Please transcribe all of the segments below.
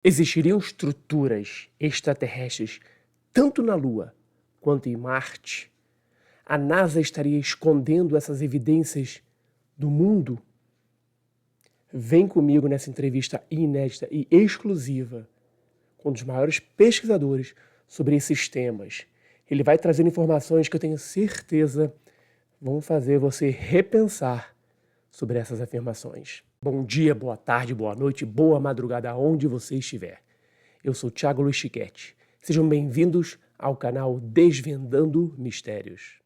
Existiriam estruturas extraterrestres tanto na Lua quanto em Marte? A NASA estaria escondendo essas evidências do mundo? Vem comigo nessa entrevista inédita e exclusiva com um dos maiores pesquisadores sobre esses temas. Ele vai trazer informações que eu tenho certeza vão fazer você repensar sobre essas afirmações. Bom dia, boa tarde, boa noite, boa madrugada, onde você estiver. Eu sou THIAGO. Sejam bem-vindos ao canal Desvendando Mistérios.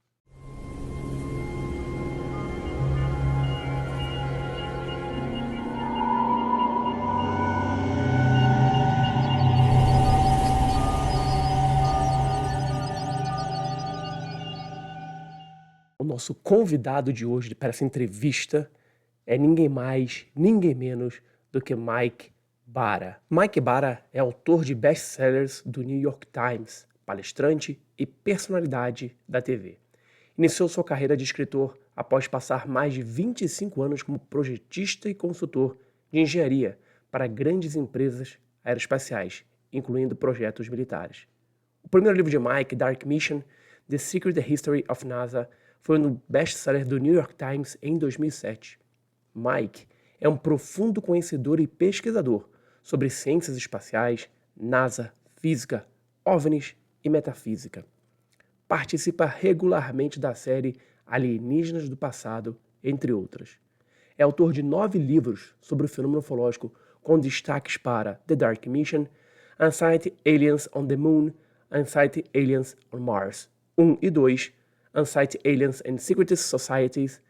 O nosso convidado de hoje para essa entrevista é ninguém mais, ninguém menos do que Bara. Bara é autor de best-sellers do New York Times, palestrante e personalidade da TV. Iniciou sua carreira de escritor após passar mais de 25 anos como projetista e consultor de engenharia para grandes empresas aeroespaciais, incluindo projetos militares. O primeiro livro de Mike, Dark Mission, The Secret History of NASA, foi um best-seller do New York Times em 2007. Mike é um profundo conhecedor e pesquisador sobre ciências espaciais, NASA, física, OVNIs e metafísica. Participa regularmente da série Alienígenas do Passado, entre outras. É autor de 9 livros sobre o fenômeno ufológico, com destaques para The Dark Mission, Unsighted Aliens on the Moon, Unsighted Aliens on Mars 1 e 2, Unsighted Aliens and Secret Societies,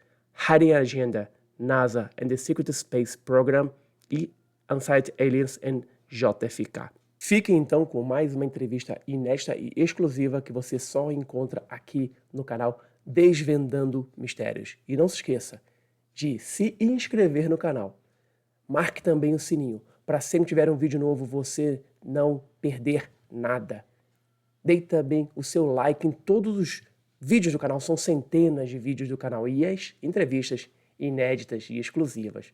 Hiding Agenda, NASA and the Secret Space Program e Unsighted Aliens and JFK. Fique então com mais uma entrevista inédita e exclusiva que você só encontra aqui no canal Desvendando Mistérios. E não se esqueça de se inscrever no canal. Marque também o sininho para sempre que tiver um vídeo novo você não perder nada. Dê também o seu like em todos os vídeos do canal, são centenas de vídeos do canal e as entrevistas inéditas e exclusivas.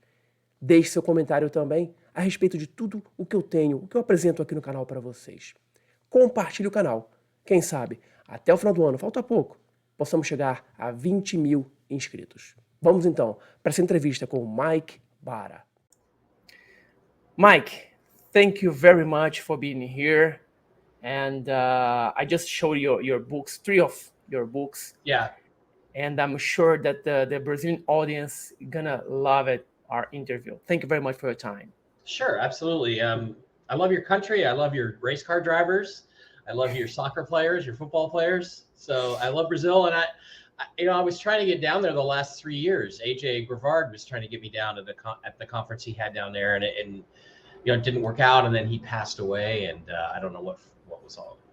Deixe seu comentário também a respeito de tudo o que eu tenho, o que eu apresento aqui no canal para vocês. Compartilhe o canal. Quem sabe, até o final do ano, falta pouco, possamos chegar a 20 mil inscritos. Vamos então para essa entrevista com Bara. Mike, thank you very much for being here. And I just showed you your books, 3 of your books. Yeah. And I'm sure that the Brazilian audience is gonna love it, our interview. Thank you very much for your time. Sure, absolutely. I love your country. I love your race car drivers. I love your soccer players, your football players. So I love Brazil, and I was trying to get down there the last 3 years. AJ Grivard was trying to get me down to at the conference he had down there, and it didn't work out, and then he passed away, and I don't know what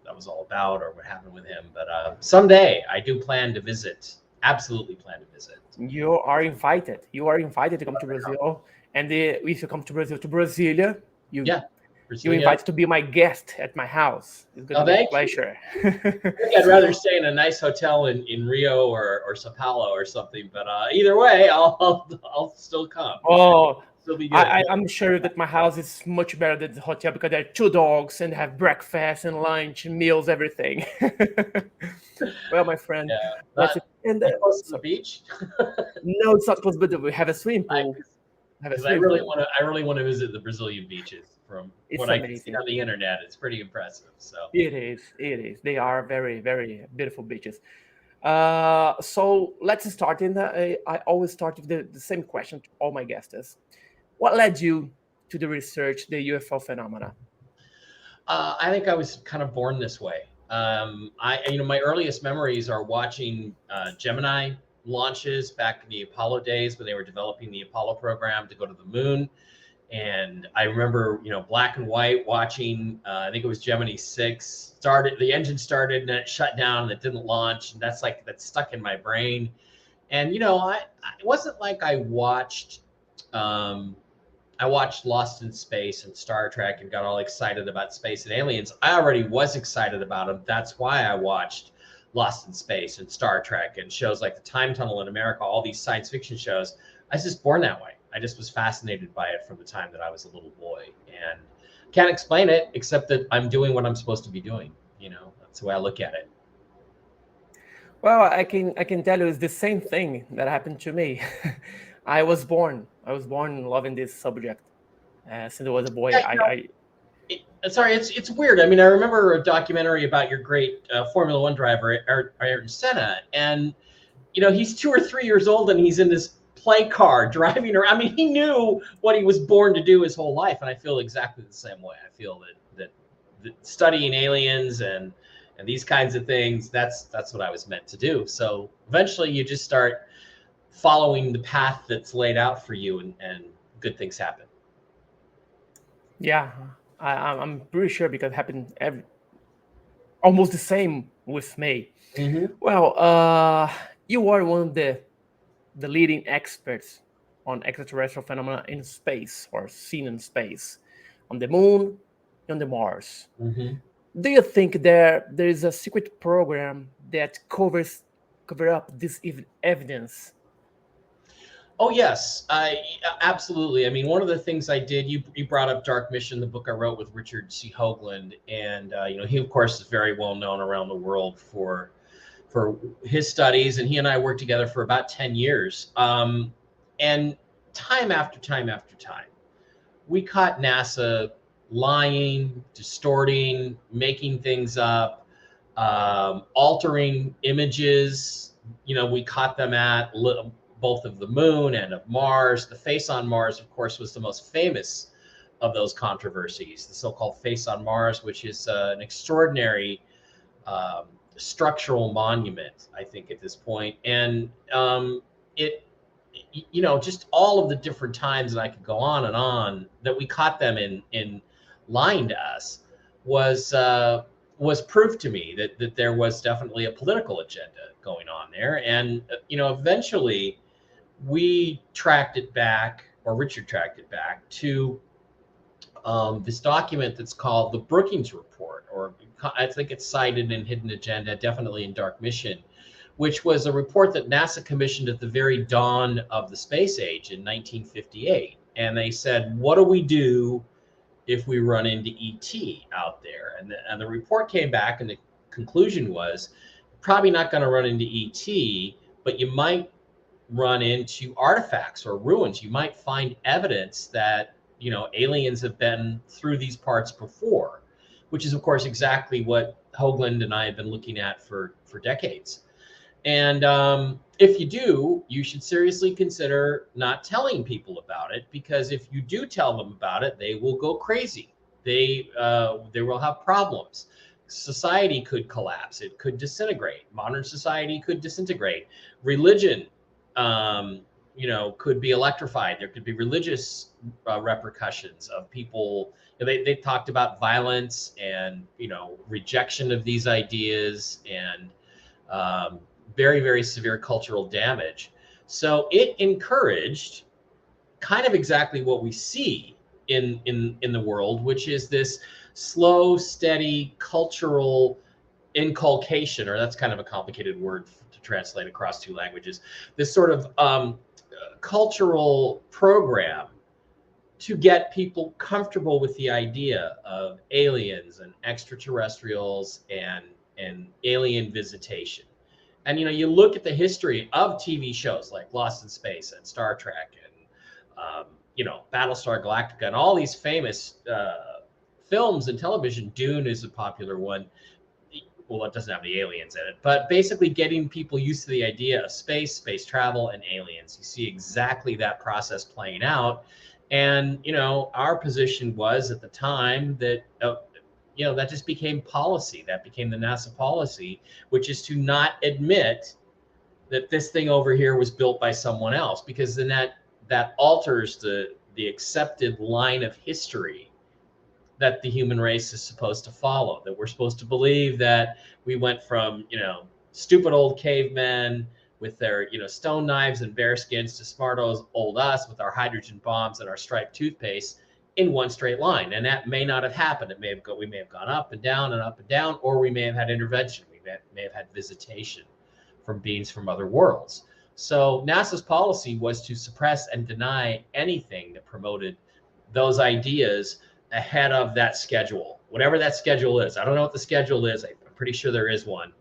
that was all about or what happened with him. But someday I do plan to visit. Absolutely plan to visit. You are invited. You are invited to come to Brazil, and if you come to Brasilia, you invite to be my guest at my house. It's going to be a pleasure. I'd rather stay in a nice hotel in Rio or Sao Paulo or something, but either way, I'll still come. Oh, I'm sure that my house is much better than the hotel because there are 2 dogs and have breakfast and lunch and meals, everything. Well, my friend, close to the beach. No, it's not close, but we have a swimming pool. I really want to visit the Brazilian beaches. From what I can see on the internet, it's pretty impressive. So it is. They are very, very beautiful beaches. So let's start. I always start with the same question to all my guests. What led you to the research, the UFO phenomena? I think I was kind of born this way. My earliest memories are watching Gemini launches back in the Apollo days when they were developing the Apollo program to go to the moon. And I remember, black and white watching, I think it was Gemini 6 the engine started and then it shut down and it didn't launch. And that's stuck in my brain. And, it wasn't like I watched Lost in Space and Star Trek and got all excited about space and aliens. I already was excited about them. That's why I watched Lost in Space and Star Trek and shows like The Time Tunnel in America, all these science fiction shows. I was just born that way. I just was fascinated by it from the time that I was a little boy. And Can't explain it except that I'm doing what I'm supposed to be doing. You know, that's the way I look at it. Well, I can tell you it's the same thing that happened to me. I was born loving this subject. Since I was a boy, Yeah, you know, sorry, it's weird. I mean, I remember a documentary about your great Formula One driver, Ayrton Senna, and you know, he's 2 or 3 years old and he's in this play car driving around. I mean, he knew what he was born to do his whole life, and I feel exactly the same way. I feel that studying aliens and these kinds of things, that's what I was meant to do. So eventually, you just start following the path that's laid out for you, and good things happen. yeah, I'm pretty sure because it happened almost the same with me. Mm-hmm. Well, you are one of the leading experts on extraterrestrial phenomena in space or seen in space, on the moon, on the Mars. Mm-hmm. Do you think there is a secret program that cover up this evidence? Oh yes, I absolutely. I mean, one of the things I did, you brought up Dark Mission, the book I wrote with Richard C. Hoagland, and you know, he of course is very well known around the world for his studies, and he and I worked together for about 10 years. And time after time after time, we caught NASA lying, distorting, making things up, altering images. You know, we caught them at both of the moon and of Mars. The face on Mars, of course, was the most famous of those controversies, the so-called face on Mars, which is an extraordinary um, structural monument, I think, at this point. And it, you know, just all of the different times, and I could go on that we caught them in lying to us was proof to me that there was definitely a political agenda going on there. And you know, eventually we tracked it back, or Richard tracked it back to this document that's called the Brookings Report, or I think it's cited in Hidden Agenda, definitely in Dark Mission, which was a report that NASA commissioned at the very dawn of the space age in 1958. And they said, what do we do if we run into ET out there? And the report came back, and the conclusion was probably not going to run into ET, but you might run into artifacts or ruins. You might find evidence that, you know, aliens have been through these parts before, which is of course exactly what Hoagland and I have been looking at for decades. And if you do, you should seriously consider not telling people about it, because if you do tell them about it, they will go crazy. They will have problems. Society could collapse. It could disintegrate. Modern society could disintegrate. Religion, you know, could be electrified. There could be religious repercussions of people. They talked about violence and, you know, rejection of these ideas, and very, very severe cultural damage. So it encouraged kind of exactly what we see in the world, which is this slow, steady cultural inculcation, or that's kind of a complicated word to translate across two languages. This sort of cultural program to get people comfortable with the idea of aliens and extraterrestrials and alien visitation. And you know, you look at the history of TV shows like Lost in Space and Star Trek and you know, Battlestar Galactica and all these famous films and television. Dune is a popular one. Well, it doesn't have the aliens in it, but basically getting people used to the idea of space travel, and aliens. You see exactly that process playing out. And, you know, our position was at the time that, you know, that just became policy. That became the NASA policy, which is to not admit that this thing over here was built by someone else, because then that alters the accepted line of history that the human race is supposed to follow, that we're supposed to believe that we went from, you know, stupid old cavemen with their, you know, stone knives and bear skins to smart old us with our hydrogen bombs and our striped toothpaste in one straight line. And that may not have happened. We may have gone up and down and up and down, or we may have had intervention. We may have had visitation from beings from other worlds. So NASA's policy was to suppress and deny anything that promoted those ideas, ahead of that schedule, whatever that schedule is. I don't know what the schedule is. I'm pretty sure there is one.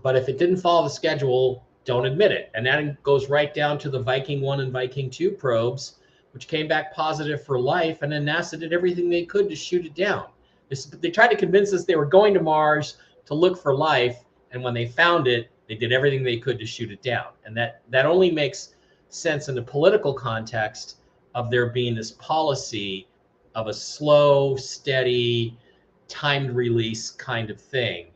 But if it didn't follow the schedule, don't admit it. And that goes right down to the Viking 1 and Viking 2 probes, which came back positive for life. And then NASA did everything they could to shoot it down. They tried to convince us they were going to Mars to look for life. And when they found it, they did everything they could to shoot it down. And that only makes sense in the political context of there being this policy of a slow, steady, timed release kind of thing,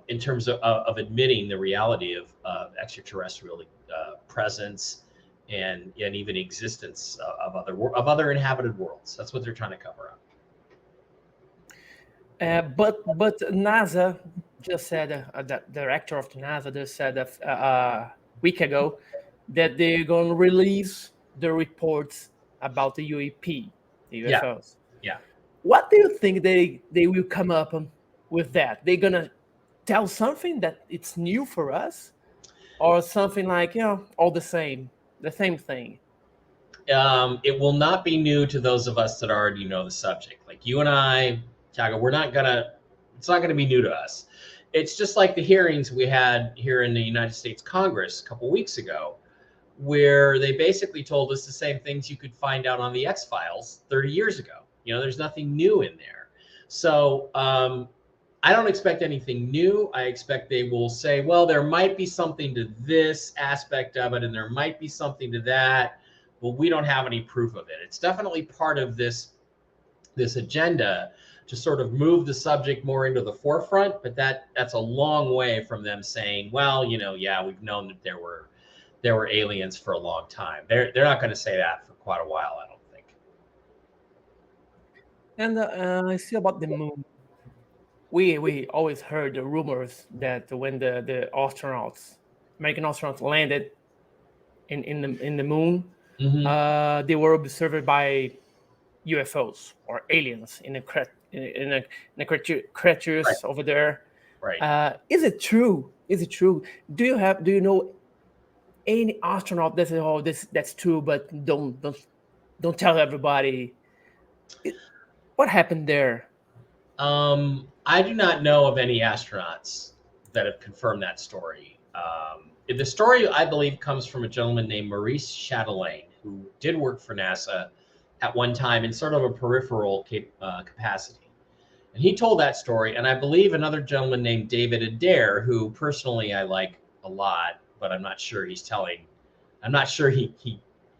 in terms of admitting the reality of extraterrestrial presence and even existence of other inhabited worlds. That's what they're trying to cover up. But NASA just said, the director of NASA just said a week ago that they're going to release the reports about the UAP, the UFOs. Yeah. What do you think they will come up with that? They're going to tell something that it's new for us, or something like, all the same thing? It will not be new to those of us that already know the subject. Like you and I, THIAGO, it's not gonna be new to us. It's just like the hearings we had here in the United States Congress a couple weeks ago, where they basically told us the same things you could find out on the X-Files 30 years ago. There's nothing new in there. So I don't expect anything new. I expect they will say, well, there might be something to this aspect of it, and there might be something to that, but we don't have any proof of it. It's definitely part of this agenda to sort of move the subject more into the forefront, but that's a long way from them saying, well, we've known that there were aliens for a long time. They're not going to say that for quite a while, I don't think. And I see about the moon. We always heard the rumors that when the American astronauts landed in the moon, they were observed by UFOs or aliens in the creatures Right. over there. Right. Is it true? Do you know any astronaut that says, that's true, but don't tell everybody? What happened there? I do not know of any astronauts that have confirmed that story. The story, I believe, comes from a gentleman named Maurice Chatelain, who did work for NASA at one time in sort of a peripheral capacity. And he told that story. And I believe another gentleman named David Adair, who personally I like a lot, but I'm not sure he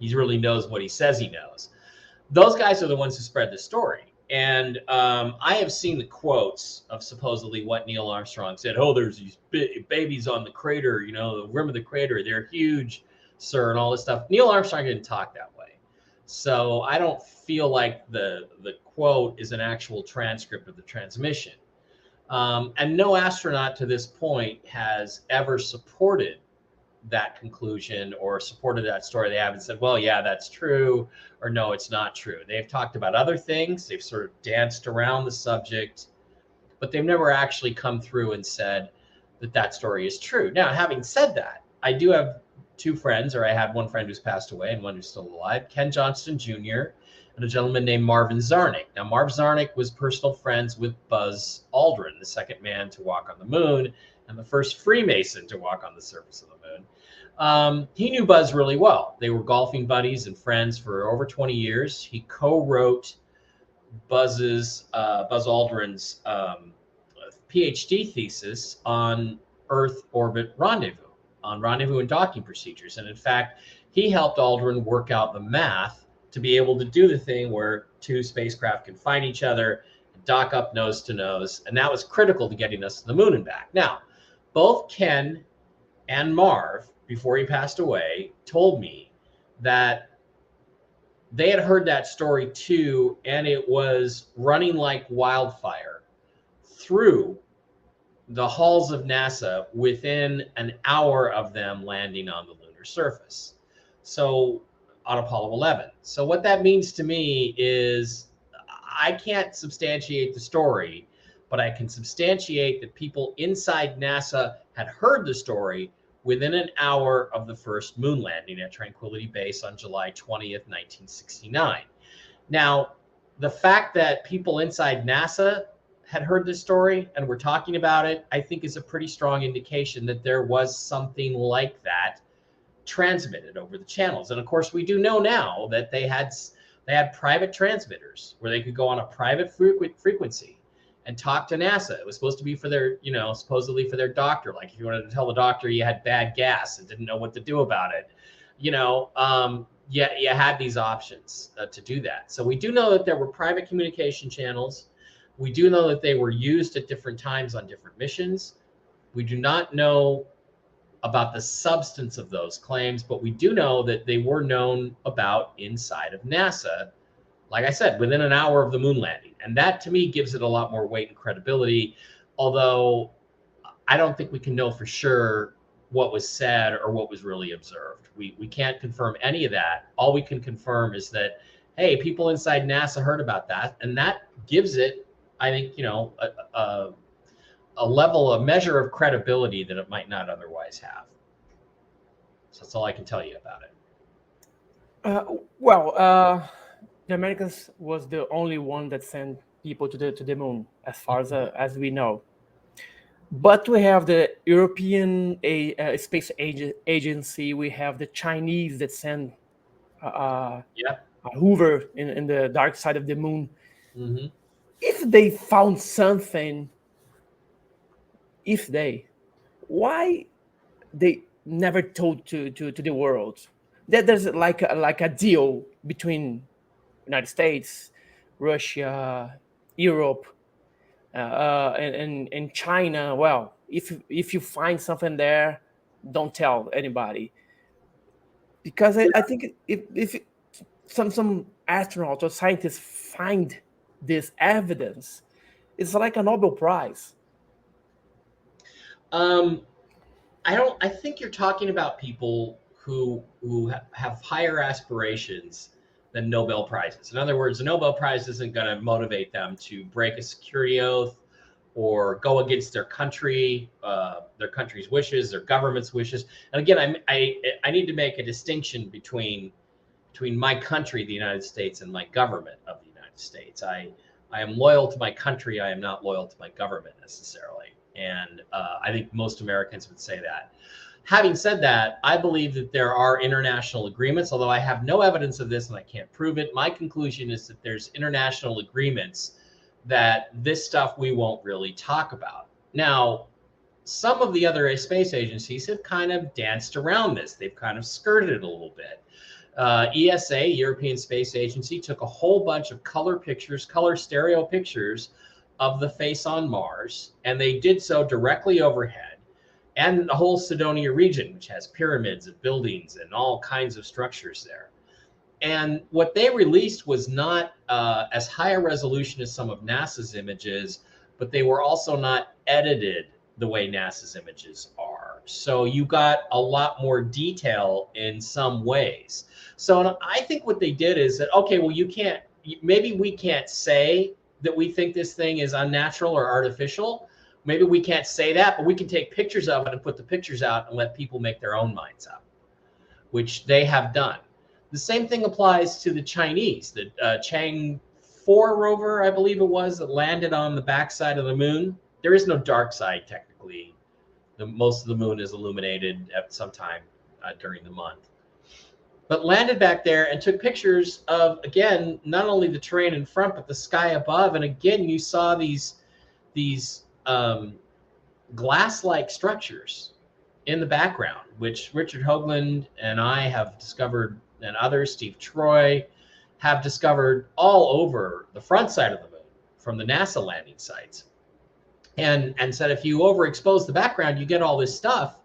really knows what he says he knows. Those guys are the ones who spread the story. And I have seen the quotes of supposedly what Neil Armstrong said. Oh, there's these babies on the crater, the rim of the crater. They're huge, sir, and all this stuff. Neil Armstrong didn't talk that way. So I don't feel like the quote is an actual transcript of the transmission. And no astronaut to this point has ever supported that conclusion or supported that story. They haven't said, well, yeah, that's true, or no, it's not true. They've talked about other things. They've sort of danced around the subject, but they've never actually come through and said that story is true. Now, having said that, I do have two friends, or I had one friend who's passed away and one who's still alive, Ken Johnston Jr. and a gentleman named Marvin Zarnik. Now, Marv Zarnik was personal friends with Buzz Aldrin, the second man to walk on the moon and the first Freemason to walk on the surface of the moon. He knew Buzz really well. They were golfing buddies and friends for over 20 years. He co-wrote Buzz Aldrin's PhD thesis on Earth orbit rendezvous, on rendezvous and docking procedures. And in fact, he helped Aldrin work out the math to be able to do the thing where two spacecraft can find each other, dock up nose to nose. And that was critical to getting us to the moon and back. Now, both Ken and Marv, before he passed away, told me that they had heard that story too, and it was running like wildfire through the halls of NASA within an hour of them landing on the lunar surface. So on Apollo 11. So what that means to me is I can't substantiate the story, but I can substantiate that people inside NASA had heard the story within an hour of the first moon landing at Tranquility Base on July 20th, 1969. Now, the fact that people inside NASA had heard this story and were talking about it, I think is a pretty strong indication that there was something like that transmitted over the channels. And of course, we do know now that they had private transmitters where they could go on a private frequency and talk to NASA. It was supposed to be for their, supposedly for their doctor. Like if you wanted to tell the doctor you had bad gas and didn't know what to do about it, you had these options to do that. So we do know that there were private communication channels. We do know that they were used at different times on different missions. We do not know about the substance of those claims, but we do know that they were known about inside of NASA, like I said, within an hour of the moon landing. And that to me gives it a lot more weight and credibility, although I don't think we can know for sure what was said or what was really observed. We can't confirm any of that. All we can confirm is that, hey, people inside NASA heard about that, and that gives it, I think, a level, a measure of credibility that it might not otherwise have. So that's all I can tell you about it. The Americans was the only one that sent people to the moon, as far as we know. But we have the European Space Agency. We have the Chinese that send a Hoover in the dark side of the moon. Mm-hmm. If they found something, why they never told to the world that there's like a deal between United States, Russia, Europe, and China? Well, if you find something there, don't tell anybody, because I think if some astronaut or scientists find this evidence, it's like a Nobel Prize. I think you're talking about people who have higher aspirations than Nobel Prizes. In other words, a Nobel Prize isn't going to motivate them to break a security oath or go against their country's wishes, their government's wishes. And again, I need to make a distinction between my country, the United States, and my government of the United States. I am loyal to my country. I am not loyal to my government necessarily. And I think most Americans would say that. Having said that, I believe that there are international agreements, although I have no evidence of this and I can't prove it. My conclusion is that there's international agreements that this stuff we won't really talk about. Now, some of the other space agencies have kind of danced around this. They've kind of skirted it a little bit. ESA, European Space Agency, took a whole bunch of color stereo pictures of the face on Mars, and they did so directly overhead, and the whole Cydonia region, which has pyramids and buildings and all kinds of structures there. And what they released was not as high a resolution as some of NASA's images, but they were also not edited the way NASA's images are. So you got a lot more detail in some ways. So I think what they did is that, okay, well, maybe we can't say that we think this thing is unnatural or artificial. Maybe we can't say that, but we can take pictures of it and put the pictures out and let people make their own minds up, which they have done. The same thing applies to the Chinese. The Chang 4 rover, I believe it was, that landed on the backside of the moon. There is no dark side, technically. Most of the moon is illuminated at some time during the month. But landed back there and took pictures of, again, not only the terrain in front, but the sky above. And again, you saw these glass-like structures in the background, which Richard Hoagland and I have discovered, and others, Steve Troy, have discovered all over the front side of the moon from the NASA landing sites. And said if you overexpose the background, you get all this stuff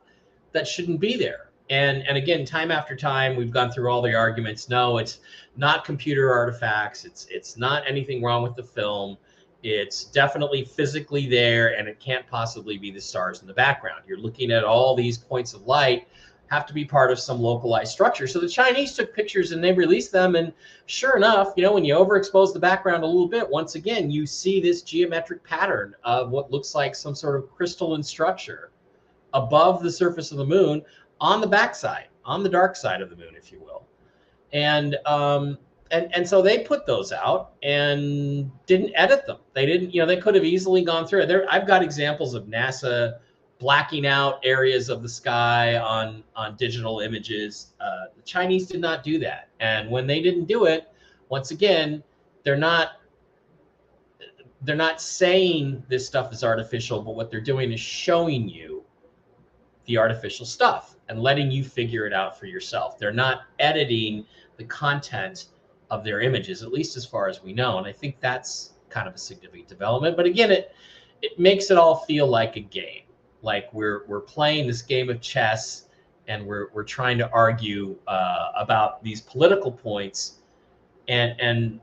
that shouldn't be there. And again, time after time, we've gone through all the arguments. No, it's not computer artifacts. It's not anything wrong with the film. It's definitely physically there, and it can't possibly be the stars in the background. You're looking at all these points of light have to be part of some localized structure. So the Chinese took pictures and they released them. And sure enough, when you overexpose the background a little bit, once again, you see this geometric pattern of what looks like some sort of crystalline structure above the surface of the moon on the backside, on the dark side of the moon, if you will. And and so they put those out and didn't edit them. They didn't, they could have easily gone through it. I've got examples of NASA blacking out areas of the sky on digital images. The Chinese did not do that. And when they didn't do it, once again, they're not saying this stuff is artificial, but what they're doing is showing you the artificial stuff and letting you figure it out for yourself. They're not editing the content of their images, at least as far as we know. And I think that's kind of a significant development. But again, it makes it all feel like a game. Like we're playing this game of chess, and we're trying to argue about these political points, and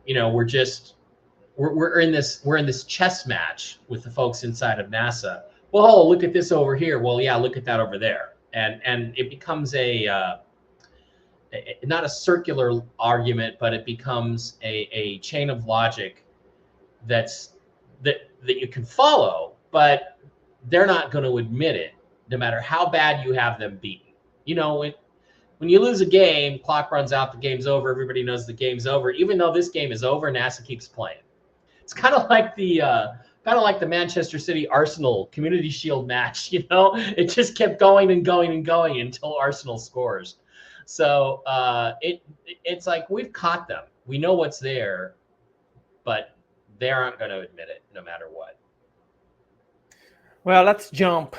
we're in this chess match with the folks inside of NASA. Well, oh, look at this over here. Well, yeah, look at that over there, and it becomes not a circular argument, but it becomes a chain of logic that you can follow, but they're not going to admit it, no matter how bad you have them beaten. When you lose a game, clock runs out, the game's over, everybody knows the game's over. Even though this game is over, NASA keeps playing. It's kind of like the Manchester City Arsenal Community Shield match. It just kept going and going and going until Arsenal scores. So it's like we've caught them. We know what's there, but they aren't going to admit it, no matter what. Well, let's jump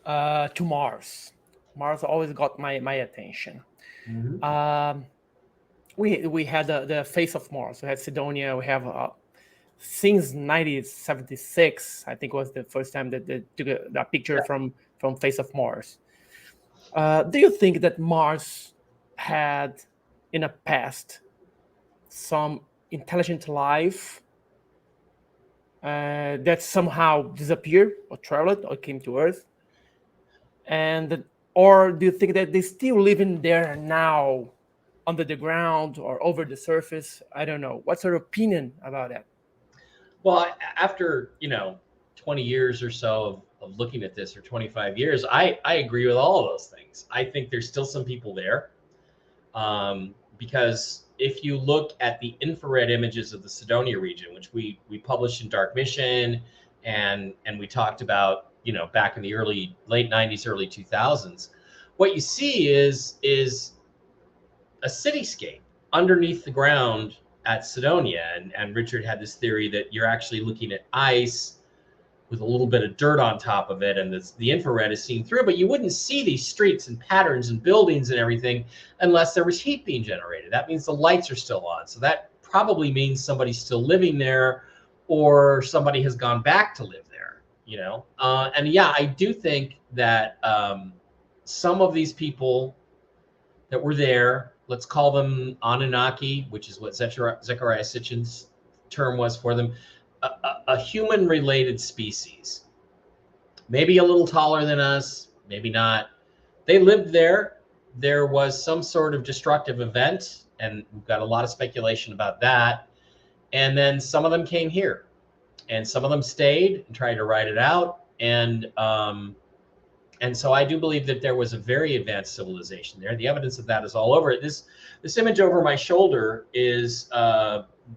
to Mars. Mars always got my attention. Mm-hmm. We had the face of Mars. We had Sidonia. We have since 1976, I think was the first time that they took a picture from face of Mars. Do you think that Mars had in the past some intelligent life that somehow disappeared or traveled or came to Earth? Or do you think that they still living there now under the ground or over the surface? I don't know. What's your opinion about that? Well, after 20 years or so of looking at this, or 25 years, I agree with all of those things. I think there's still some people there, because if you look at the infrared images of the Sidonia region, which we published in Dark Mission, and we talked about back in the late 90s, early 2000s, what you see is a cityscape underneath the ground at Sidonia, and Richard had this theory that you're actually looking at ice with a little bit of dirt on top of it, and the infrared is seen through, but you wouldn't see these streets and patterns and buildings and everything unless there was heat being generated. That means the lights are still on, so that probably means somebody's still living there, or somebody has gone back to live there. And yeah, I do think that some of these people that were there, let's call them Anunnaki, which is what Zechariah Sitchin's term was for them, a human-related species, maybe a little taller than us, maybe not. They lived there. There was some sort of destructive event, and we've got a lot of speculation about that. And then some of them came here, and some of them stayed and tried to ride it out. And so I do believe that there was a very advanced civilization there. The evidence of that is all over it. This image over my shoulder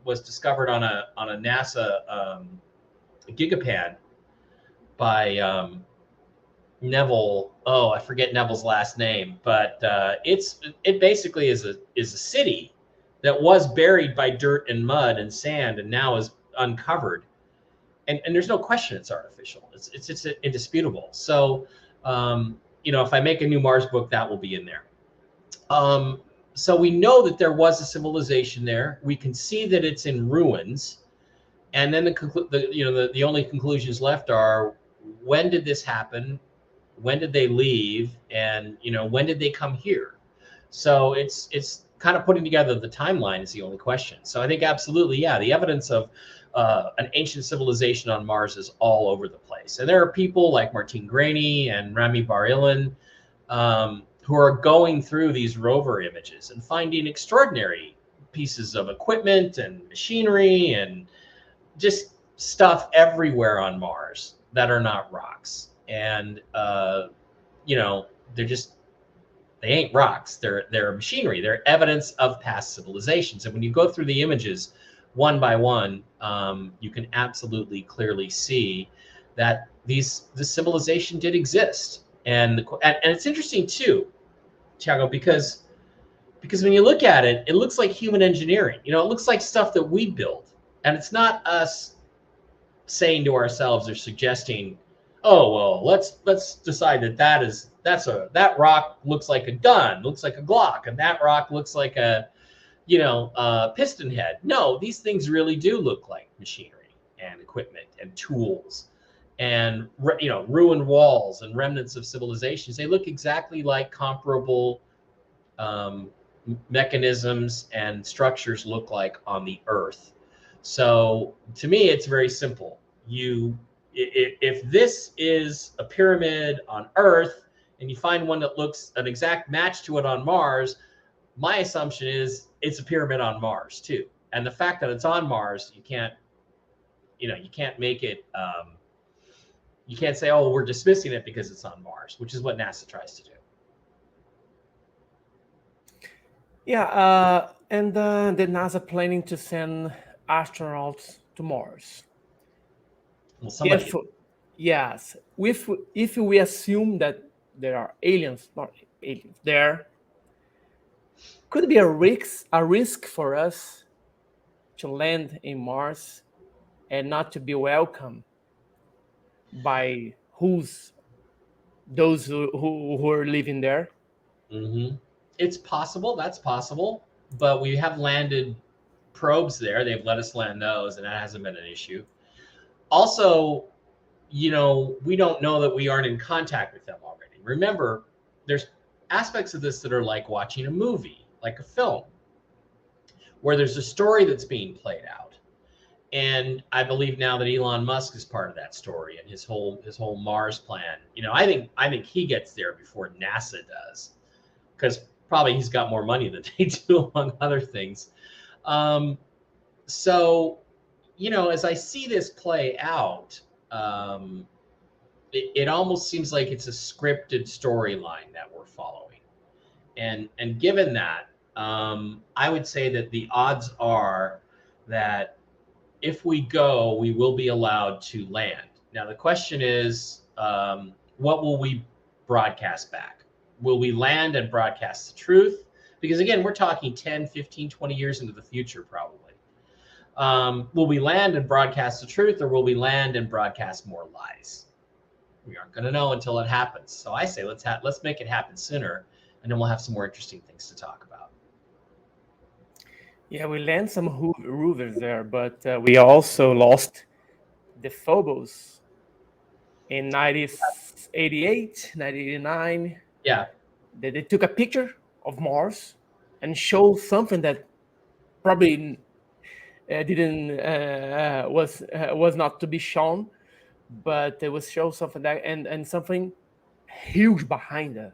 was discovered on a NASA gigapad by Neville. Oh, I forget Neville's last name, but it basically is a city that was buried by dirt and mud and sand, and now is uncovered. And there's no question it's artificial. It's indisputable. So if I make a new Mars book, that will be in there. So we know that there was a civilization there. We can see that it's in ruins, and then the only conclusions left are: when did this happen? When did they leave? And when did they come here? So it's kind of putting together the timeline is the only question. So I think absolutely, yeah, the evidence of an ancient civilization on Mars is all over the place. And there are people like Martine Graney and Rami Bar-Ilan who are going through these rover images and finding extraordinary pieces of equipment and machinery and just stuff everywhere on Mars that are not rocks. And they're just They ain't rocks. They're machinery. They're evidence of past civilizations. And when you go through the images one by one, you can absolutely clearly see that this civilization did exist. And it's interesting too, Thiago, because when you look at it, it looks like human engineering. You know, it looks like stuff that we built, and it's not us saying to ourselves or suggesting, oh well, let's decide that rock looks like a gun, looks like a Glock, and that rock looks like a piston head. No, these things really do look like machinery and equipment and tools and ruined walls and remnants of civilizations. They look exactly like comparable mechanisms and structures look like on the Earth. So to me, it's very simple. If this is a pyramid on Earth and you find one that looks an exact match to it on Mars, my assumption is it's a pyramid on Mars too. And the fact that it's on Mars, you can't make it. You can't say, oh, we're dismissing it because it's on Mars, which is what NASA tries to do. Yeah, and the NASA planning to send astronauts to Mars. Well, somebody. Yes, if we assume that there are aliens, not aliens, there could be a risk for us to land in Mars and not to be welcome by those who are living there. Mm-hmm. It's possible. That's possible. But we have landed probes there. They've let us land those, and that hasn't been an issue. Also, we don't know that we aren't in contact with them already. Remember, there's aspects of this that are like watching a movie, like a film, where there's a story that's being played out. And I believe now that Elon Musk is part of that story and his whole Mars plan. I think he gets there before NASA does, because probably he's got more money than they do, among other things. So, as I see this play out, it almost seems like it's a scripted storyline that we're following. And given that, I would say that the odds are that if we go, we will be allowed to land. Now, the question is, what will we broadcast back? Will we land and broadcast the truth? Because again, we're talking 10, 15, 20 years into the future, probably. Will we land and broadcast the truth, or will we land and broadcast more lies? We aren't going to know until it happens. So I say let's make it happen sooner, and then we'll have some more interesting things to talk about. Yeah, we land some rovers there, but we also lost the Phobos in 1988, 1989. Yeah. They took a picture of Mars and showed something that probably was not to be shown, but it was show something that and something huge behind the.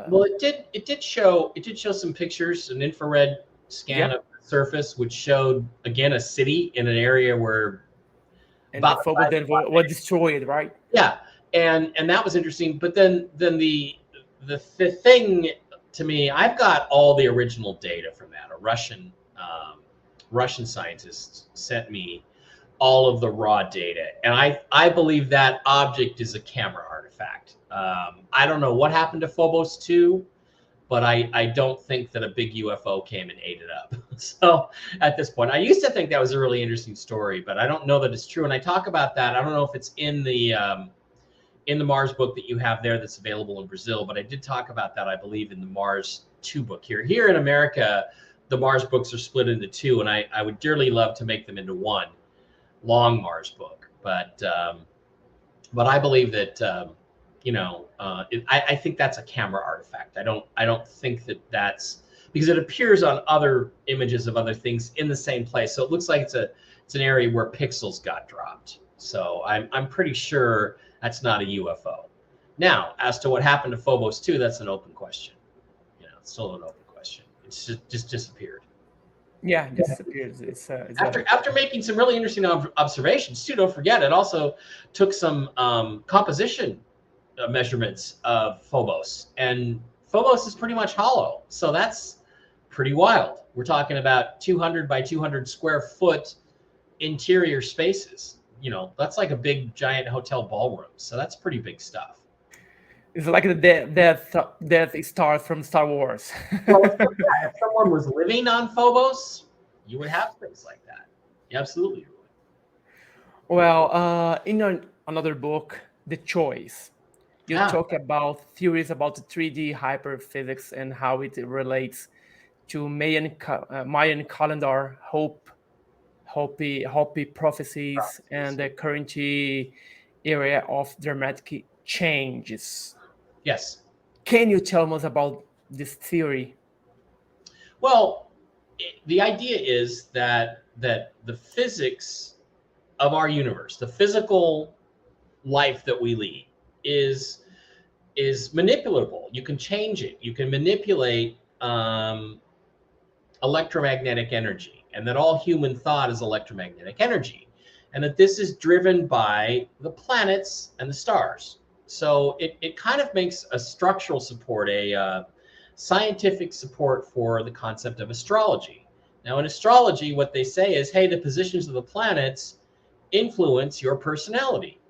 Well, it did show some pictures, an infrared scan of the surface, which showed again a city in an area where. And the Phobos then were destroyed, right? Yeah, and that was interesting. But then the thing to me, I've got all the original data from that. A Russian scientist sent me all of the raw data, and I believe that object is a camera artifact. I don't know what happened to Phobos 2, but I don't think that a big UFO came and ate it up. So at this point, I used to think that was a really interesting story, but I don't know that it's true. And I talk about that. I don't know if it's in the Mars book that you have there that's available in Brazil, but I did talk about that, I believe, in the Mars 2 book here. Here in America, the Mars books are split into 2, and I would dearly love to make them into one long Mars book. But I believe that I think that's a camera artifact. I don't think that's because it appears on other images of other things in the same place. So it looks like it's an area where pixels got dropped. So I'm pretty sure that's not a UFO. Now, as to what happened to Phobos 2, that's an open question. It's still an open question. It's just disappeared. Yeah, it disappears. After making some really interesting observations too. Don't forget, it also took some composition measurements of Phobos, and Phobos is pretty much hollow. So that's pretty wild. We're talking about 200 by 200 square foot interior spaces. You know, that's like a big giant hotel ballroom. So that's pretty big stuff. It's like the Death Star from Star Wars. Well, if someone was living on Phobos, you would have things like that. You absolutely would. Well, in another book, The Choice, you talk about theories about the 3D hyperphysics and how it relates to Mayan calendar, Hopi prophecies, and the current area of dramatic changes. Yes. Can you tell us about this theory? Well, the idea is that the physics of our universe, the physical life that we lead, is manipulable. You can change it. You can manipulate electromagnetic energy, and that all human thought is electromagnetic energy, and that this is driven by the planets and the stars. So it kind of makes a structural support, a scientific support for the concept of astrology. Now, in astrology, what they say is, hey, the positions of the planets influence your personality.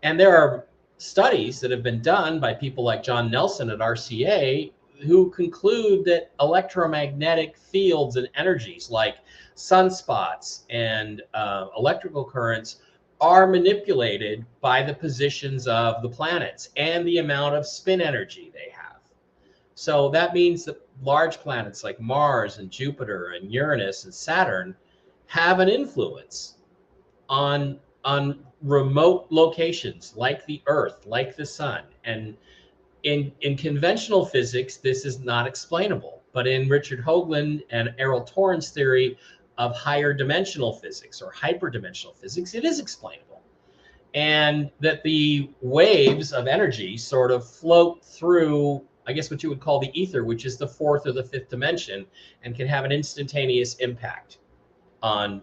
And there are studies that have been done by people like John Nelson at RCA who conclude that electromagnetic fields and energies like sunspots and electrical currents are manipulated by the positions of the planets and the amount of spin energy they have. So that means that large planets like Mars and Jupiter and Uranus and Saturn have an influence on remote locations like the Earth, like the sun. And in conventional physics, this is not explainable. But in Richard Hoagland and Errol Torrens' theory of higher dimensional physics or hyperdimensional physics, it is explainable. And that the waves of energy sort of float through, I guess what you would call the ether, which is the fourth or the fifth dimension, and can have an instantaneous impact on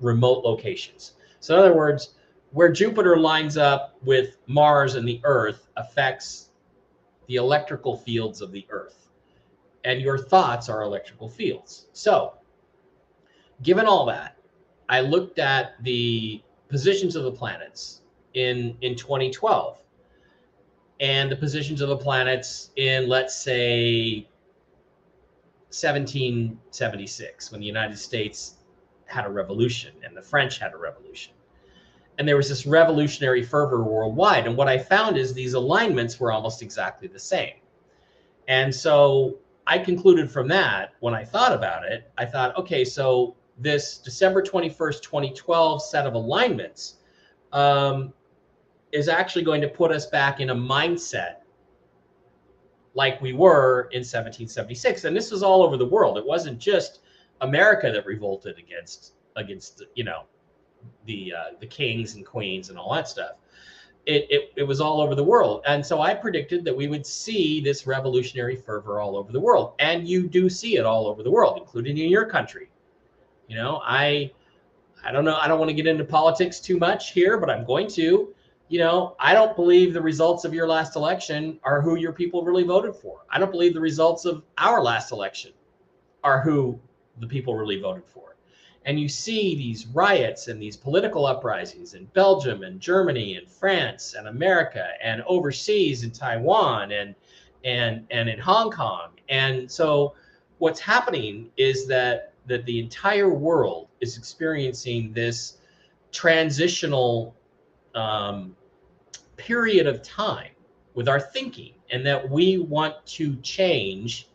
remote locations. So in other words, where Jupiter lines up with Mars and the Earth affects the electrical fields of the Earth. And your thoughts are electrical fields. So given all that, I looked at the positions of the planets in 2012 and the positions of the planets in, let's say, 1776, when the United States had a revolution and the French had a revolution. And there was this revolutionary fervor worldwide. And what I found is these alignments were almost exactly the same. And so I concluded from that, when I thought about it, I thought, okay, so this December 21st, 2012 set of alignments is actually going to put us back in a mindset like we were in 1776. And this was all over the world. It wasn't just America that revolted against you know, the kings and queens and all that stuff. It was all over the world. And so I predicted that we would see this revolutionary fervor all over the world. And you do see it all over the world, including in your country. You know, I don't know, I don't want to get into politics too much here, but I'm going to. You know, I don't believe the results of your last election are who your people really voted for. I don't believe the results of our last election are who the people really voted for. And you see these riots and these political uprisings in Belgium and Germany and France and America and overseas in Taiwan and in Hong Kong. And so what's happening is that the entire world is experiencing this transitional period of time with our thinking, and that we want to change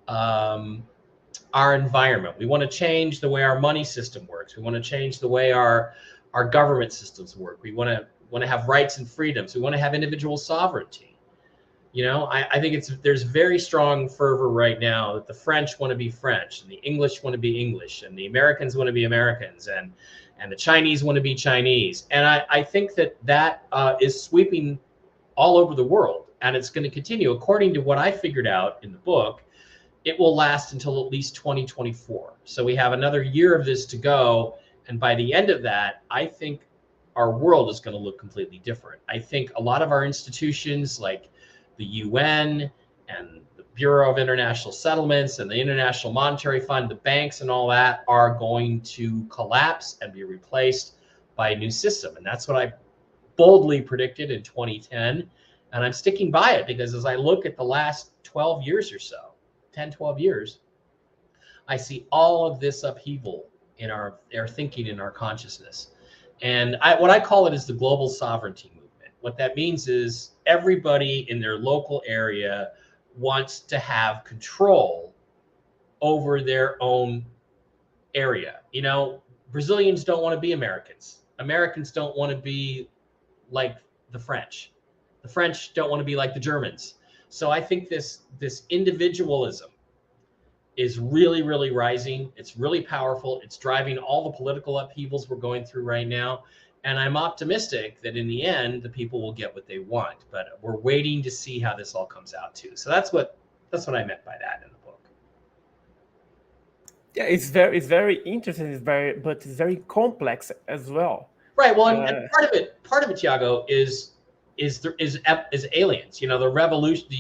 our environment. We want to change the way our money system works. We want to change the way our government systems work. We want to have rights and freedoms. We want to have individual sovereignty. You know, I think there's very strong fervor right now that the French want to be French, and the English want to be English, and the Americans want to be Americans, and the Chinese want to be Chinese. And I think that is sweeping all over the world, and it's going to continue. According to what I figured out in the book, it will last until at least 2024. So we have another year of this to go. And by the end of that, I think our world is going to look completely different. I think a lot of our institutions like the UN the Bureau of International Settlements and the International Monetary Fund, the banks and all that are going to collapse and be replaced by a new system. And that's what I boldly predicted in 2010. And I'm sticking by it, because as I look at the last 12 years or so, 10, 12 years, I see all of this upheaval in our thinking, in our consciousness. And what I call it is the global sovereignty movement. What that means is everybody in their local area wants to have control over their own area. You know, Brazilians don't want to be Americans. Americans don't want to be like the French. The French don't want to be like the Germans. So I think this individualism is really, really rising. It's really powerful. It's driving all the political upheavals we're going through right now. And I'm optimistic that in the end, the people will get what they want. But we're waiting to see how this all comes out too. So that's what I meant by that in the book. Yeah, it's very interesting. But it's very complex as well. Right. Well, and part of it, THIAGO, is aliens. You know, the revelation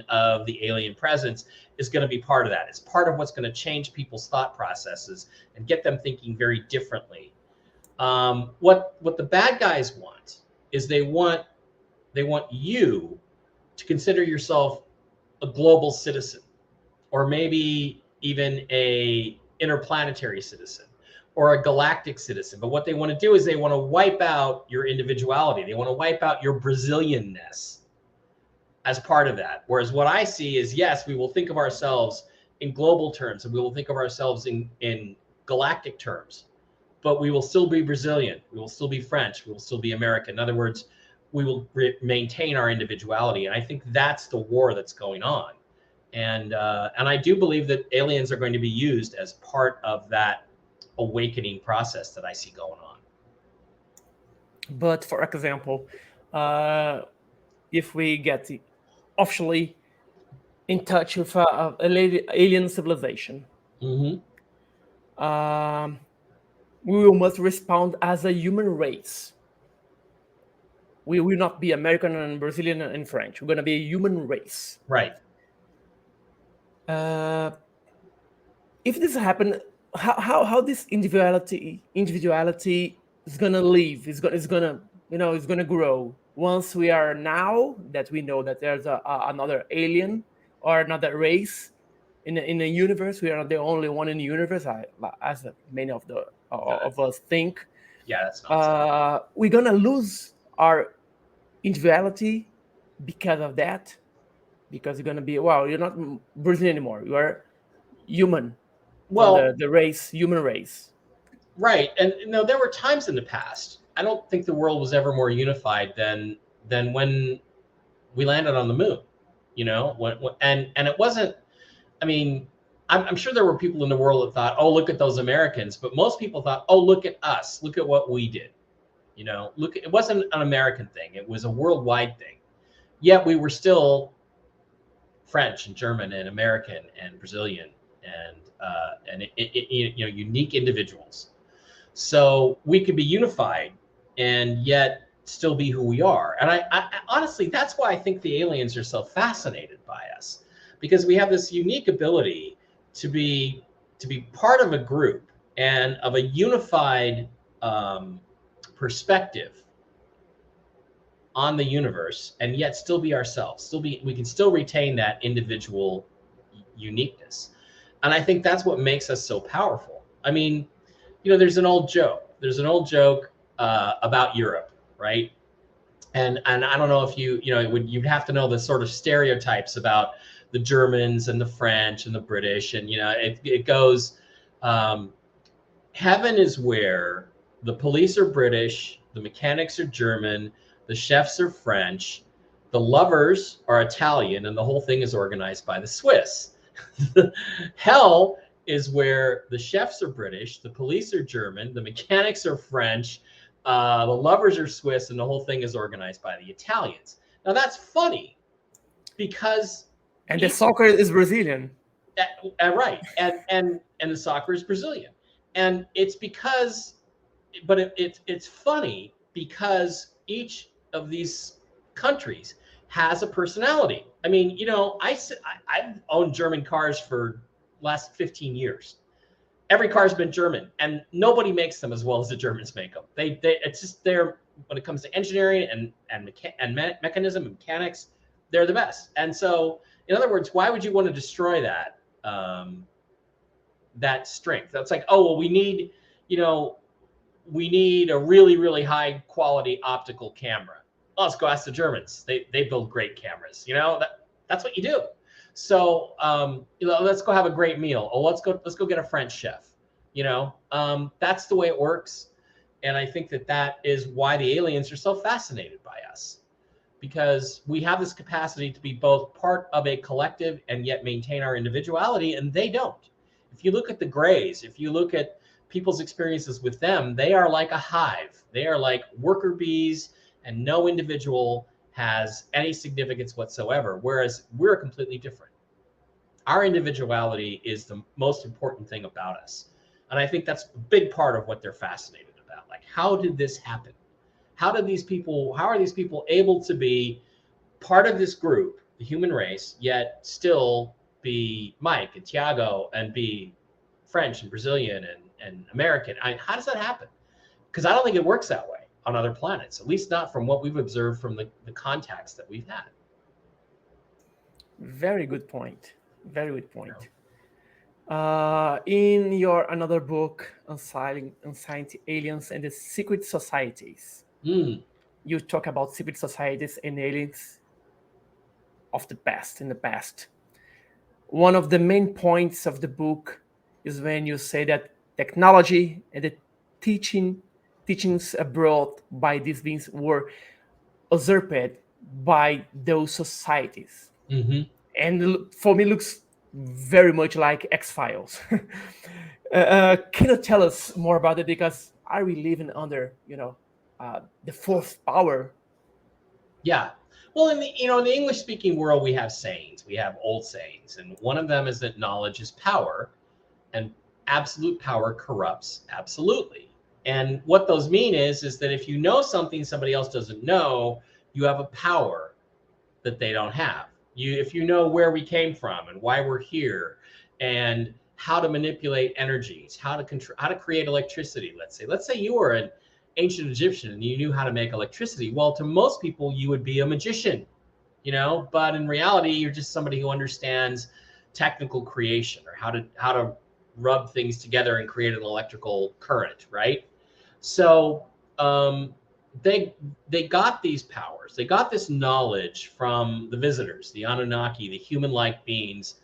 of the alien presence is going to be part of that. It's part of what's going to change people's thought processes and get them thinking very differently. What the bad guys want is they want you to consider yourself a global citizen, or maybe even a interplanetary citizen, or a galactic citizen. But what they want to do is they want to wipe out your individuality. They want to wipe out your Brazilianness as part of that. Whereas what I see is, yes, we will think of ourselves in global terms, and we will think of ourselves in galactic terms, but we will still be Brazilian. We will still be French. We will still be American. In other words, we will maintain our individuality. And I think that's the war that's going on. And I do believe that aliens are going to be used as part of that awakening process that I see going on. But for example, if we get officially in touch with an alien civilization, Mm-hmm. We must respond as a human race. We will not be American and Brazilian and French. We're going to be a human race. Right. If this happen, how this individuality is gonna leave? It's gonna grow. Once we are, now that we know that there's another alien or another race in the universe, we are not the only one in the universe, as many of us think. Yeah, that's nonsense. We're gonna lose our individuality because of that. Because you're gonna be, you're not Brazilian anymore. You are human. Well, the race, human race. Right. And there were times in the past. I don't think the world was ever more unified than when we landed on the moon. You know, and it wasn't. I mean, I'm sure there were people in the world that thought, "Oh, look at those Americans," but most people thought, "Oh, look at us. Look at what we did." You know, it wasn't an American thing. It was a worldwide thing. Yet we were still French and German and American and Brazilian and unique individuals. So we could be unified and yet still be who we are. And I honestly, that's why I think the aliens are so fascinated by us, because we have this unique ability to be part of a group and of a unified perspective on the universe, and yet still be ourselves. We can still retain that individual uniqueness. And I think that's what makes us so powerful. I mean, there's an old joke. About Europe, right? And I don't know if you'd have to know the sort of stereotypes about the Germans and the French and the British. And, it goes, heaven is where the police are British, the mechanics are German, the chefs are French, the lovers are Italian, and the whole thing is organized by the Swiss. Hell is where the chefs are British, the police are German, the mechanics are French, the lovers are Swiss, and the whole thing is organized by the Italians. Now that's funny, because the soccer is Brazilian. Right, and the soccer is Brazilian, and it's because, but it's funny because each of these countries has a personality. I mean, you know, I've owned German cars for last 15 years. Every car's been German, and nobody makes them as well as the Germans make them. It's just when it comes to engineering and mechanism and mechanics, they're the best. And so, in other words, why would you want to destroy that that strength? That's like, oh well, we need a really, really high quality optical camera. Well, let's go ask the Germans. They build great cameras. You know, that's what you do. So let's go have a great meal. Oh, let's go get a French chef. You know, that's the way it works. And I think that is why the aliens are so fascinated by us, because we have this capacity to be both part of a collective and yet maintain our individuality, and they don't. If you look at the Greys, if you look at people's experiences with them, they are like a hive. They are like worker bees, and no individual has any significance whatsoever, whereas we're completely different. Our individuality is the most important thing about us. And I think that's a big part of what they're fascinated about. Like, how did this happen? How are these people able to be part of this group, the human race, yet still be Mike and THIAGO and be French and Brazilian and American? How does that happen? Because I don't think it works that way on other planets, at least not from what we've observed from the contacts that we've had. Very good point. Very good point. In your another book, Unscience Aliens and the Secret Societies, you talk about secret societies and aliens of the past, in the past. One of the main points of the book is when you say that technology and the teachings brought by these beings were usurped by those societies. Mm-hmm. And for me, looks very much like X-Files. Can you tell us more about it? Because are we living under, the fourth power? Yeah. Well, in the English-speaking world, we have sayings. We have old sayings, and one of them is that knowledge is power, and absolute power corrupts absolutely. And what those mean is that if you know something somebody else doesn't know, you have a power that they don't have. If you know where we came from and why we're here, and how to manipulate energies, how to create electricity. Let's say you were an ancient Egyptian and you knew how to make electricity. Well, to most people, you would be a magician, but in reality, you're just somebody who understands technical creation, or how to rub things together and create an electrical current, right? So they got these powers. They got this knowledge from the visitors, the Anunnaki, the human-like beings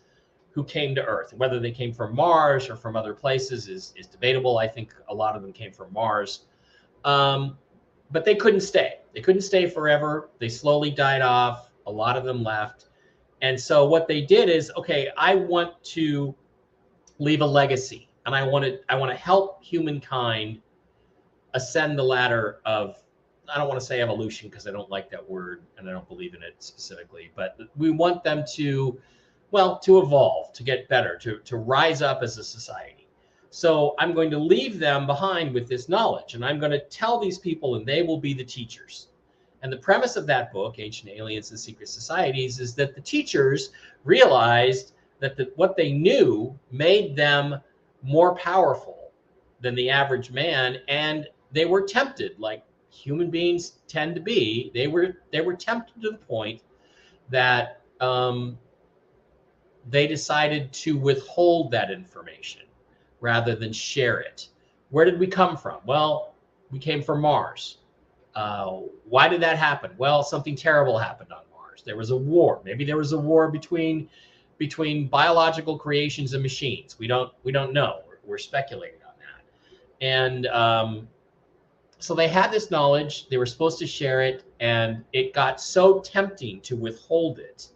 who came to Earth. Whether they came from Mars or from other places is debatable. I think a lot of them came from Mars. But they couldn't stay. They couldn't stay forever. They slowly died off. A lot of them left. And so what they did is, okay, I want to leave a legacy, and I want to help humankind ascend the ladder of, I don't want to say evolution because I don't like that word and I don't believe in it specifically, but we want them to evolve, to get better, to rise up as a society. So I'm going to leave them behind with this knowledge, and I'm going to tell these people, and they will be the teachers. And the premise of that book, Ancient Aliens and Secret Societies, is that the teachers realized that what they knew made them more powerful than the average man, and they were tempted, like human beings tend to be. They were tempted to the point that they decided to withhold that information rather than share it. Where did we come from? Well, we came from Mars. Why did that happen? Well, something terrible happened on Mars. There was a war. Maybe there was a war between biological creations and machines. We don't know. We're speculating on that. And so they had this knowledge. They were supposed to share it, and it got so tempting to withhold it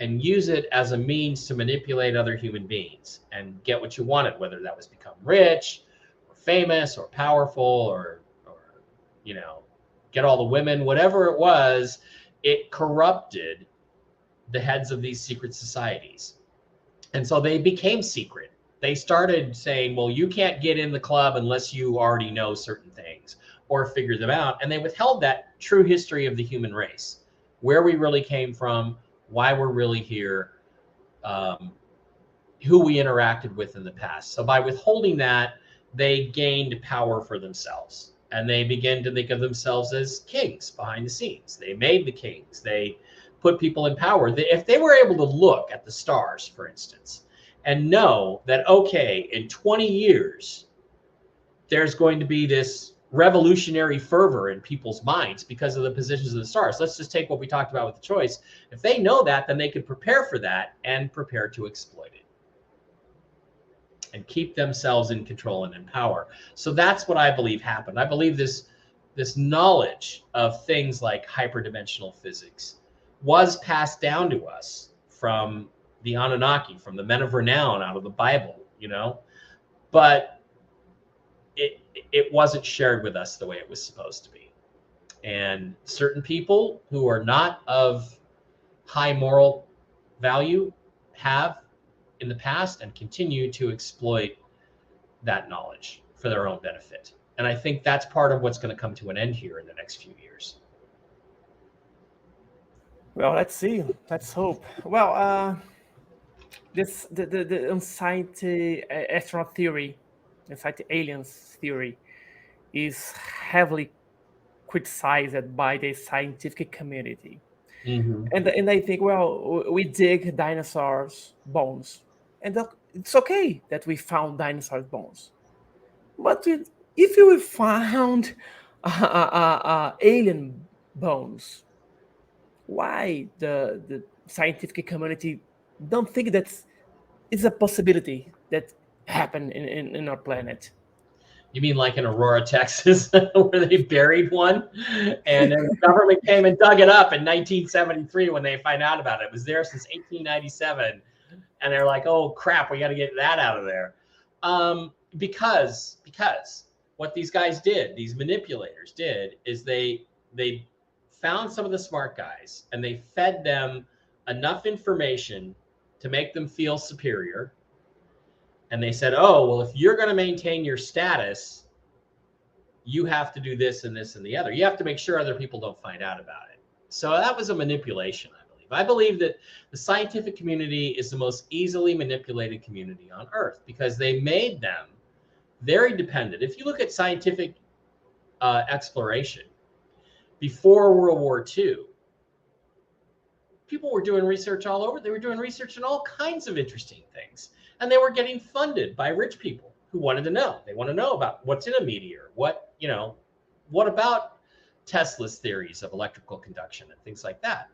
and use it as a means to manipulate other human beings and get what you wanted, whether that was become rich or famous or powerful or get all the women, whatever it was. It corrupted the heads of these secret societies. And so they became secret. They started saying, well, you can't get in the club unless you already know certain things or figure them out. And they withheld that true history of the human race. where we really came from, why we're really here, who we interacted with in the past. So by withholding that, they gained power for themselves, and they began to think of themselves as kings behind the scenes. They made the kings. They put people in power. If they were able to look at the stars, for instance, and know that, okay, in 20 years, there's going to be this revolutionary fervor in people's minds because of the positions of the stars. Let's just take what we talked about with the choice. If they know that, then they could prepare for that and prepare to exploit it and keep themselves in control and in power. So that's what I believe happened. I believe this knowledge of things like hyperdimensional physics was passed down to us from the Anunnaki, from the men of renown out of the Bible, you know, but it wasn't shared with us the way it was supposed to be. And certain people who are not of high moral value have in the past and continue to exploit that knowledge for their own benefit. And I think that's part of what's going to come to an end here in the next few years. Well, let's see. Let's hope. Well, the unscientific astronaut theory, unscientific aliens theory, is heavily criticized by the scientific community. Mm-hmm. And I think, well, we dig dinosaurs' bones, and it's okay that we found dinosaurs' bones. But if we found alien bones, why the scientific community don't think that it's a possibility that happened in our planet? You mean like in Aurora, Texas, where they buried one, and then the government came and dug it up in 1973 when they find out about it. It was there since 1897, and they're like, "Oh crap, we got to get that out of there," because what these guys did, these manipulators did, is they found some of the smart guys and they fed them enough information to make them feel superior. And they said, oh, well, if you're going to maintain your status, you have to do this and this and the other. You have to make sure other people don't find out about it. So that was a manipulation, I believe. I believe that the scientific community is the most easily manipulated community on Earth because they made them very dependent. If you look at scientific exploration, before World War II, people were doing research all over. They were doing research on all kinds of interesting things. And they were getting funded by rich people who wanted to know. They want to know about what's in a meteor, what about Tesla's theories of electrical conduction and things like that.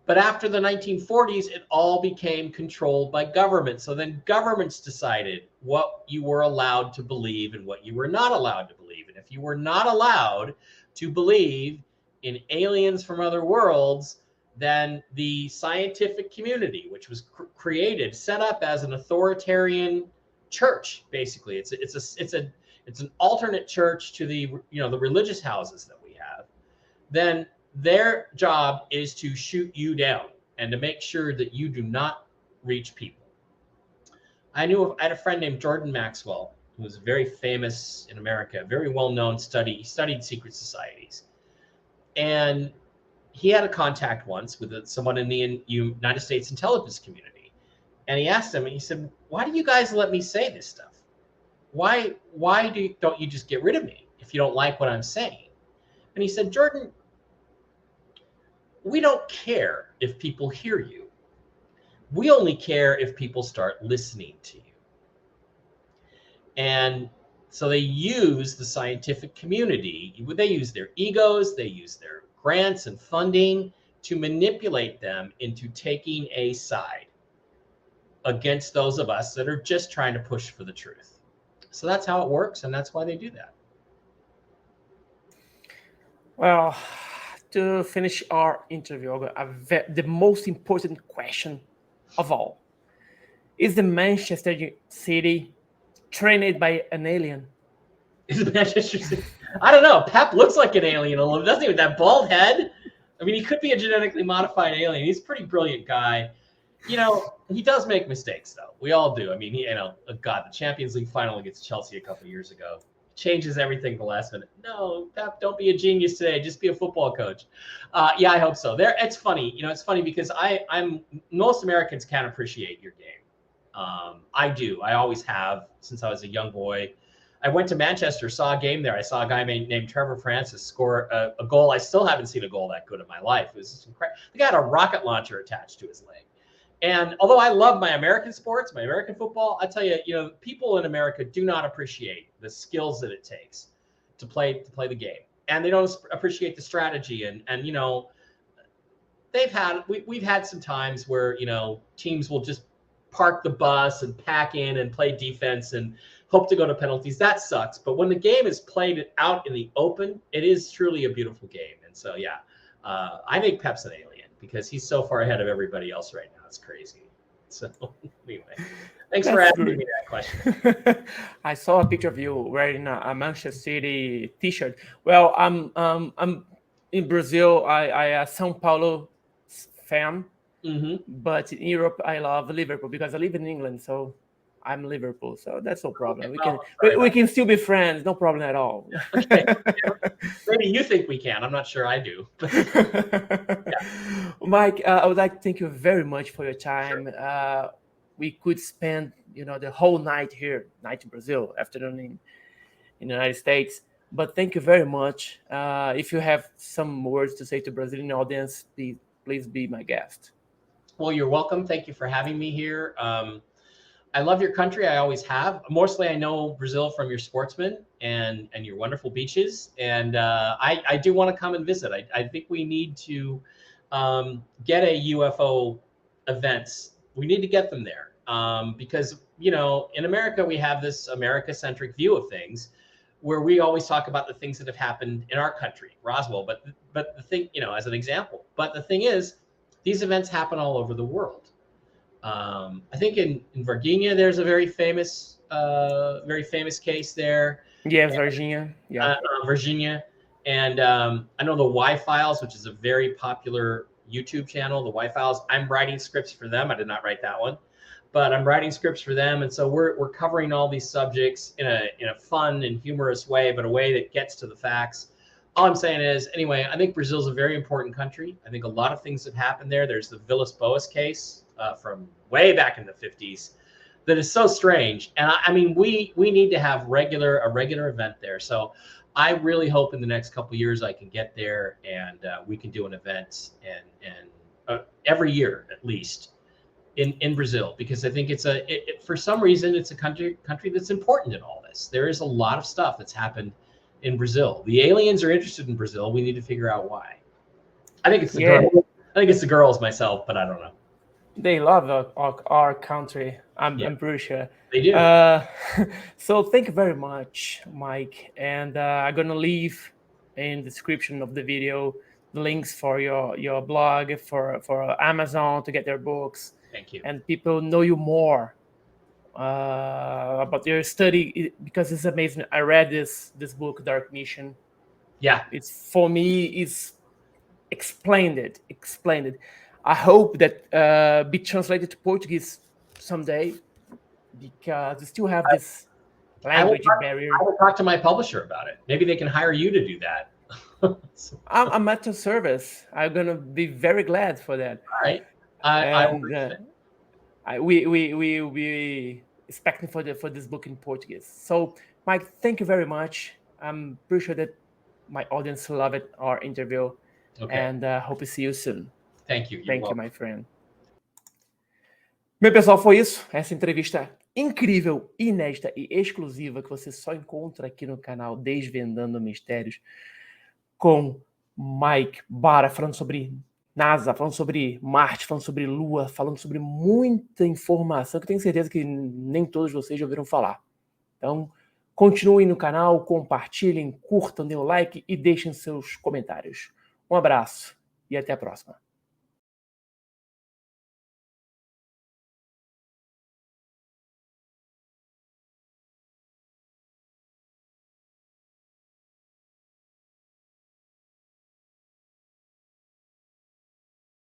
But after the 1940s, it all became controlled by government. So then governments decided what you were allowed to believe and what you were not allowed to believe. And if you were not allowed to believe in aliens from other worlds, then the scientific community, which was created, set up as an authoritarian church, basically. It's an alternate church to the religious houses that we have. Then their job is to shoot you down and to make sure that you do not reach people. I had a friend named Jordan Maxwell, who was very famous in America, very well-known he studied secret societies. And he had a contact once with someone in the United States intelligence community. And he asked him, and he said, why do you guys let me say this stuff? Why don't you just get rid of me if you don't like what I'm saying? And he said, Jordan, we don't care if people hear you. We only care if people start listening to you. And so they use the scientific community. They use their egos, they use their grants and funding to manipulate them into taking a side against those of us that are just trying to push for the truth. So that's how it works, and that's why they do that. Well, to finish our interview, the most important question of all. Is the Manchester City trained by an alien? Is Manchester City? I don't know. Pep looks like an alien a little, doesn't he? With that bald head. I mean, he could be a genetically modified alien. He's a pretty brilliant guy. He does make mistakes, though. We all do. I mean, God, the Champions League final against Chelsea a couple of years ago, changes everything at the last minute. No, Pep, don't be a genius today. Just be a football coach. Yeah, I hope so. It's funny. It's funny because most Americans can't appreciate your game. I do. I always have since I was a young boy. I went to Manchester, saw a game there. I saw a guy named Trevor Francis score a goal. I still haven't seen a goal that good in my life. It was just incredible. The guy had a rocket launcher attached to his leg. And although I love my American sports, my American football, I tell you, people in America do not appreciate the skills that it takes to play the game, and they don't appreciate the strategy. And we've had some times where teams will just park the bus and pack in and play defense and hope to go to penalties. That sucks. But when the game is played out in the open, it is truly a beautiful game. And so, yeah, I think Pep's an alien because he's so far ahead of everybody else right now. It's crazy. So anyway, thanks for asking me that question. I saw a picture of you wearing a Manchester City T-shirt. Well, I'm in Brazil. I a São Paulo fan, but in Europe I love Liverpool because I live in England. So I'm Liverpool, so that's no problem. We can still be friends, no problem at all. Okay. Maybe you think we can. I'm not sure I do. Yeah. Mike, I would like to thank you very much for your time. Sure. We could spend, the whole night here, night in Brazil, afternoon in the United States. But thank you very much. If you have some words to say to Brazilian audience, please be my guest. Well, you're welcome. Thank you for having me here. I love your country. I always have. Mostly I know Brazil from your sportsmen and your wonderful beaches. And I do want to come and visit. I think we need to get a UFO events. We need to get them there because, in America, we have this America-centric view of things where we always talk about the things that have happened in our country, Roswell. But the thing, as an example, but the thing is, these events happen all over the world. I think in Virginia, there's a very famous case there. Yeah, Virginia. Yeah, Virginia, and I know the Y-Files, which is a very popular YouTube channel. The Y-Files. I'm writing scripts for them. I did not write that one, but I'm writing scripts for them, and so we're covering all these subjects in a fun and humorous way, but a way that gets to the facts. All I'm saying is, anyway, I think Brazil's a very important country. I think a lot of things have happened there. There's the Villas-Boas case from way back in the 50s that is so strange. And I mean, we need to have a regular event there. So I really hope in the next couple of years I can get there and we can do an event and every year at least in Brazil, because I think for some reason it's a country that's important in all this. There is a lot of stuff that's happened in Brazil. The aliens are interested in Brazil. We need to figure out why. I think it's the girls. I think it's the girls myself, but I don't know. They love our country. I'm pretty sure they do. So thank you very much, Mike. And I'm gonna leave in the description of the video the links for your blog, for Amazon to get their books. Thank you. And people know you more about your study, because it's amazing. I read this book, Dark Mission. Yeah, it's for me. It's explained it. I hope that be translated to Portuguese someday, because we still have this language barrier. I will talk to my publisher about it. Maybe they can hire you to do that. I'm at your service. I'm gonna be very glad for that. All right. We expecting for this book in Portuguese. So, Mike, thank you very much. I'm pretty sure that my audience love it, our interview, and hope to see you soon. Thank you. Thank you, my friend. Meu pessoal, foi isso. Essa entrevista incrível, inédita e exclusiva que você só encontra aqui no canal Desvendando Mistérios, com Mike Bara, falando sobre NASA, falando sobre Marte, falando sobre Lua, falando sobre muita informação que eu tenho certeza que nem todos vocês já ouviram falar. Então, continuem no canal, compartilhem, curtam, dêem o like e deixem seus comentários. Um abraço e até a próxima.